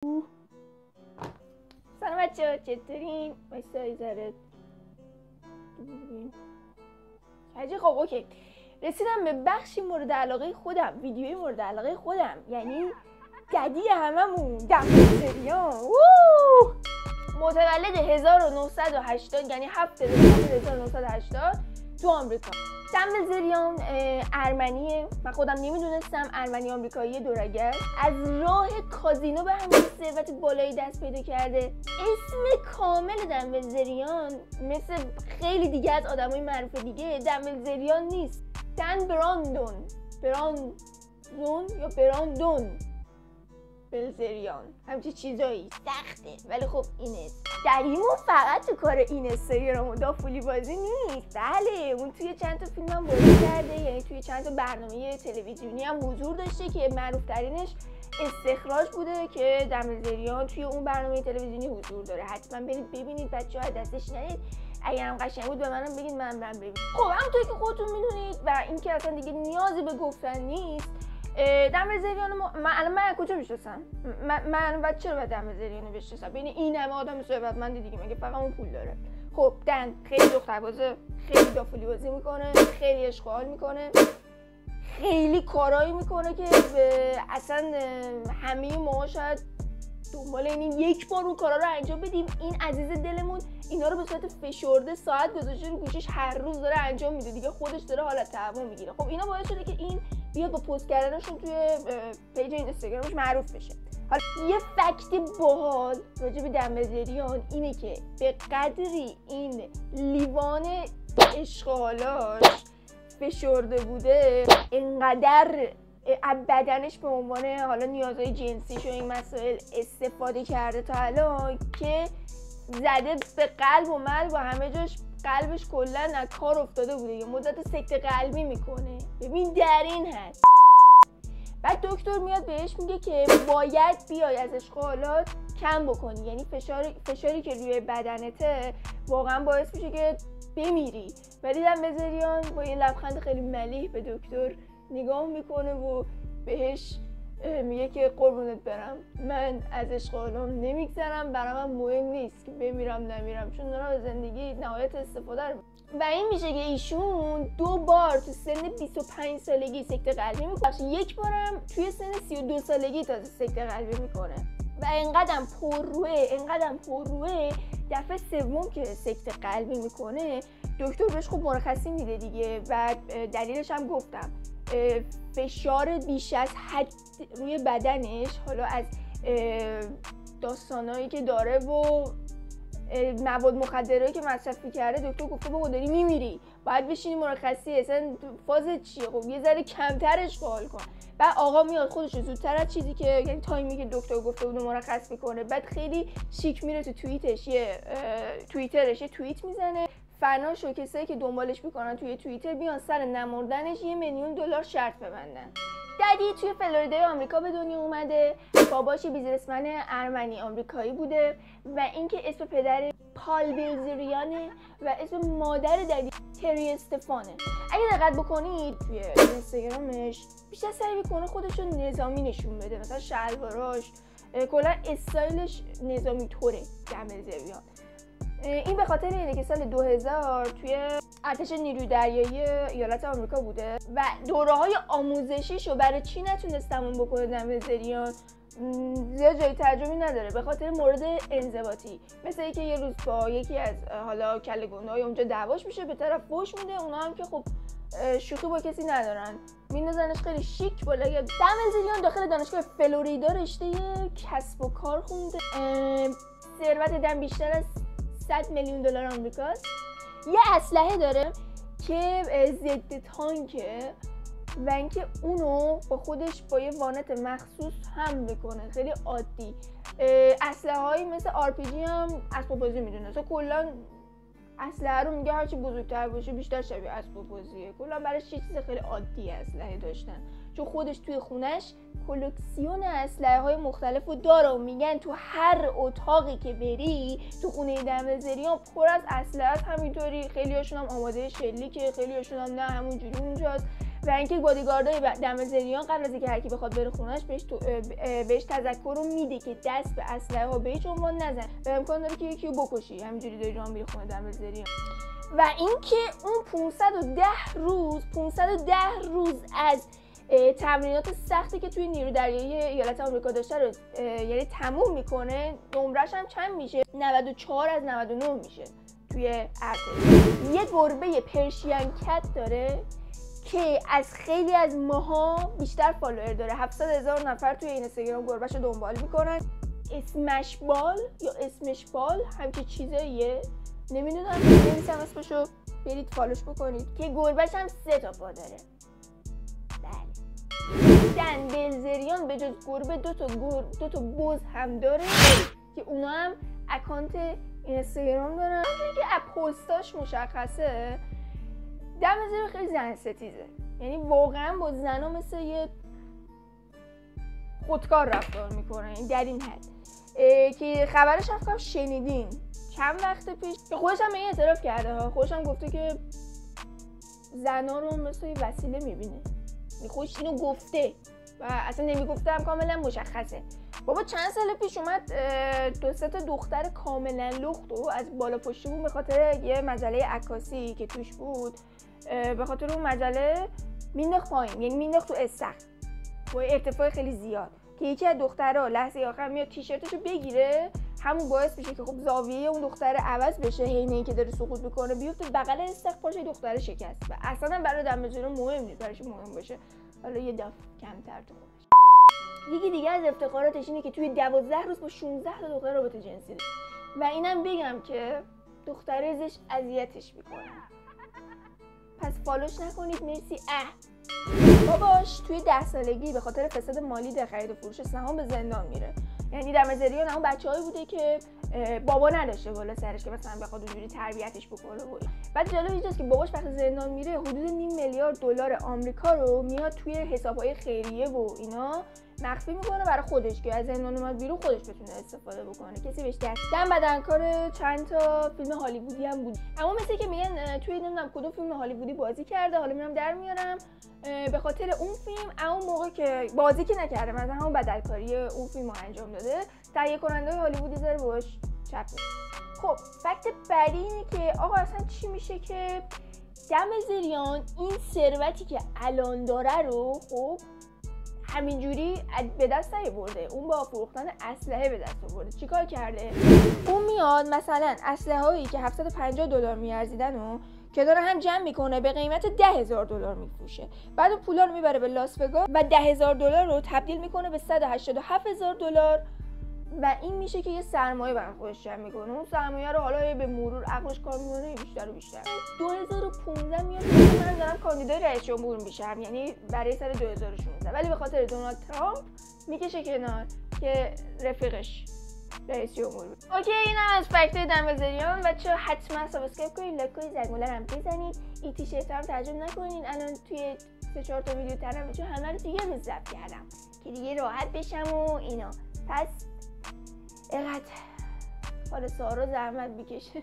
سلام بچه‌ها، چطورین؟ وایسا ذره خب اوکی، رسیدم به بخشی مورد علاقه خودم، ویدیوی مورد علاقه خودم، یعنی ددی هممون دمبلزریان. متولد 1980، یعنی 7 دسامبر 1980 تو آمریکا. دمبلزریان ارمنیه، من خودم نمیدونستم. ارمنی آمریکایی دورگر، از راه کازینو به همین ثروت بالایی دست پیدا کرده. اسم کامل دمبلزریان مثل خیلی دیگه از آدمای معروف دیگه دمبلزریان نیست، دن براندون یا براندون بلزریان، همچی چیزایی سخته ولی خب اینه. دلیمون فقط تو کار اینستاگرام و دافولی بازی نیست، بله اون توی چند تا فیلم هم بازی کرده، یعنی توی چند تا برنامه تلویزیونی هم حضور داشته که معروف ترینش استخراج بوده که دمبلزریان توی اون برنامه تلویزیونی حضور داره. حتما برید ببینید بچه‌ها، دستش نرید. اگرم قشنگ بود به منم بگید، منم برم ببینم. خب همونطور که خودتون میدونید و اینکه اصلا دیگه نیازی به گفتن نیست، دمبلزریان من کجا میشناسم؟ من چرا باید دمبلزریان رو بشناسم؟ بین این همه آدم ثروتمند دیگه مگه فقط اون پول داره؟ خب دن خیلی دختربازه، خیلی دافولی بازی میکنه، خیلی اشغال میکنه، خیلی کارایی میکنه که اصلا همه ما شاید دنبال اینیم یک بار اون کارا رو انجام بدیم. این عزیز دلمون اینا رو به صورت فشرده ساعت گذاشته رو گوشش، هر روز داره انجام میده دیگه، خودش داره حالت تعامل میگیره. خب اینا باعث شده که این بیاد با پست کردنشون توی پیج اینستاگرامش معروف بشه. حالا یه فکت باحال راجع به دمبلزریان اینه که به قدری این لیوان اشغالاش فشرده بوده، اینقدر بدنش به عنوان حالا نیازهای جنسیش و این مسائل استفاده کرده تا الان که زده به قلب و مرگ و همه جاش قلبش کلا از کار افتاده بوده، یه مدت سکته قلبی میکنه. ببین در این هست. بعد دکتر میاد بهش میگه که باید بیای از اشغالات کم بکنی، یعنی فشاری که روی بدنته واقعا باعث میشه که بمیری. ولی دمبلزریان با یه لبخند خیلی ملیح به دکتر نگاه میکنه و بهش میگه که قربونت برم، من از اشغالام نمیگذرم، برام مهم نیست که بمیرم نمیرم، چون دارم از زندگی نهایت استفاده رو. و این میشه که ایشون 2 بار تو سن 25 سالگی سکته قلبی میکنه، یک بارم توی سن 32 سالگی تازه سکته قلبی میکنه و اینقدرم پرروه دفعه سوم که سکته قلبی میکنه دکتر بهش خوب مرخصی میده دیگه. و دلیلش هم گفتم، فشار بیش از حد روی بدنش، حالا از داستانایی که داره و مواد مخدرایی که مصرف کرده، دکتر گفته بابا داری میمیری، باید بشینی مرخصی، اصلا فازت چیه؟ خب یه ذره کمتر اشغال کن. بعد آقا میاد خودش زودتر از چیزی که یعنی تایمی که دکتر گفته بود مرخص میکنه. بعد خیلی شیک میره تو توییترش یه توییت میزنه، فناش و کسایی که دنبالش میکنن توی توییتر بیان سر نمردنش $1,000,000 شرط ببندن. ددی توی فلوریدای آمریکا به دنیا اومده، باباش بیزنسمن ارمنی آمریکایی بوده و اینکه اسم پدر پال بلزریانه و اسم مادر ددی تری استفانه. اگه دقت بکنید توی اینستاگرامش بیشتر سعی میکنه خودشو نظامی نشون بده، مثلا شلواراش کلا استایلش نظامی طوره دمبلزریان. این به خاطر اینه که سال 2000 توی ارتش نیروی دریایی ایالات آمریکا بوده و دوره‌های آموزشیشو برای چی نتونست تموم بکنه دمبلزریان؟ زیاد جای ترجمه‌ای نداره، به خاطر مورد انضباطی، مثل اینکه یه روز با یکی از حالا کله گنده‌های اونجا دعواش میشه، به طرف فوش میده، اونا هم که خب شوخی با کسی ندارن، میندازنش خیلی شیک بالا. دمبلزریان داخل دانشگاه فلوریدا رشته کسب و کار خونده. ثروت دم بیشتر از $100,000,000 آمریکاست. یه اسلحه داره که ضد تانکه و اینکه اونو با خودش با یه وانت مخصوص حمل کنه، خیلی عادی. اسلحه هایی مثل RPG هم اسباب بازی میدونه، اصلا کلا اسلحه رو میگه هرچی بزرگتر باشه بیشتر شبیه اسباب بازیه. کلا براش چیز خیلی عادی اسلحه داشتن، چون خودش توی خونش کلکسیون اسلحه های مختلف رو داره و میگن تو هر اتاقی که بری تو خونه دمبلزریان پر از اسلحه است. همینطوری خیلی هاشون هم آماده شلیکه، خیلی هاشون هم نه همونجوری اونجاست و اینکه بادیگاردای دمزریان قبل از اینکه هر کی بخواد بره خونه‌اش بهش تذکر رو میده که دست به اسلحه ها به هیچ عنوان نزن و امکان داره که یکی رو بکشی همینجوری داری راه میری خونه دمزریان. و اینکه اون 510 روز از تمرینات سختی که توی نیروی دریایی ایالات آمریکا داشته رو یعنی تموم میکنه، نمرش هم چند میشه؟ 94 از 99 میشه توی ارتش. یه گربه پرشین کت داره که از خیلی از ماها بیشتر فالوور داره. 700,000 نفر توی اینستاگرام گربهشو دنبال میکنن. اسمش بال همچین چیزاییه، نمیدونم، نمی‌نویسم اسمشو، برید فالوش بکنید که گربهش هم 3 تا پا داره. دمبلزریان به جز گربه 2 تا بز هم داره که اونا هم اکانت اینستاگرام دارن. همونجوری که از پستاش مشخصه دمبلزریان خیلی زن ستیزه، یعنی واقعا با زنا مثل یه خودکار رفتار میکنه. این در این حد که خبرش هم شنیدین چند وقت پیش که خودش هم به این اعتراف کرده ها. خودش هم گفته که زنا رو مثل یه وسیله میبینه. خودش اینو گفته و اصلا نمیگفته هم کاملا مشخصه. بابا چند سال پیش اومد 2-3 تا دختر کاملا لخت و از بالا پشتی بود به خاطر یه مجله عکاسی که توش بود، به خاطر اون مجله مینداخت پایین، یعنی مینداخت تو استخر با ارتفاع خیلی زیاد که یکی از دخترها لحظه آخر میاد تیشرتشو بگیره، همون باعث میشه که خب زاویه اون دختر عوض بشه، حین اینکه داره سقوط میکنه بیفته بغل استخر، پاشه دختر شکست. و اصلا برای دمبلزریان مهم نیست، براش مهم باشه حالا یه دفع کمتر تو خودش. یکی دیگه از افتخاراتش اینه که توی 12 روز با 16 تا دختر رابطه جنسی داشته. و اینم بگم که دختره ازش اذیتش میکنه، پس فالوش نکنید. مرسی. باباش توی 10 سالگی به خاطر فساد مالی در خرید و فروش سهام به زندان میره. یعنی دمبلزریان اون بچه‌هایی بوده که بابا نداشته بالا سرش که مثلا بخواد اونجوری تربیتش بکنه. بعد جالب اینجاست که باباش وقتی زندان میره حدود $500 میلیارد آمریکا رو میاد توی حساب‌های خیریه و اینا مخفی میکنه برای خودش که از زندان اومد بیرون خودش بتونه استفاده بکنه، کسی بهش دست بدنکار چند تا فیلم هالیوودی هم بود. اما مثل که میگن توی نمیدونم کدوم فیلم هالیوودی بازی کرده، حالا میرم در میارم به خاطر اون فیلم. اون موقع که بازی که نکرده، مثلا همون بدلکاری اون فیلمو انجام داده، تهیه کننده هالیوودی زره باهاش چپ میشه. خب فکت بعدی اینه که آقا اصلا چی میشه که دمبلزریان این ثروتی که الان داره رو خب همینجوری به دست نیاورده، اون با فروختن اسلحه به دست آورده. چیکار کرده؟ اون میاد مثلا اسلحه هایی که $750 میارزیدن و که داره هم جمع میکنه به قیمت $10,000 میفروشه، بعد اون پولا رو میبره به لاس وگاس و $10,000 رو تبدیل میکنه به $187,000 و این میشه که یه سرمایه برای خودش جمع میکنه. اون سرمایه رو حالا به مرور عقلش کار میکنه بیشتر و بیشتر. 2015 میاد من دارم کاندیدای رئیس جمهور میشم، یعنی برای سال 2016، ولی به خاطر دونالد ترامپ میکشه کنار که رفیقش رئیس جمهور بود. اوکی، این هم از فکتای دمبلزریان. بچه‌ها حتما سابسکرایب کنید، لایک کنید، زنگوله هم بزنید. این تیشرت هم ترجمه نکنین. الان توی 3-4 تا ویدیو ترم چون همه رو توی یه روز ضبط کردم که دیگه راحت بشم و اینا. پس اینقدر حالا سارا زحمت بکشه.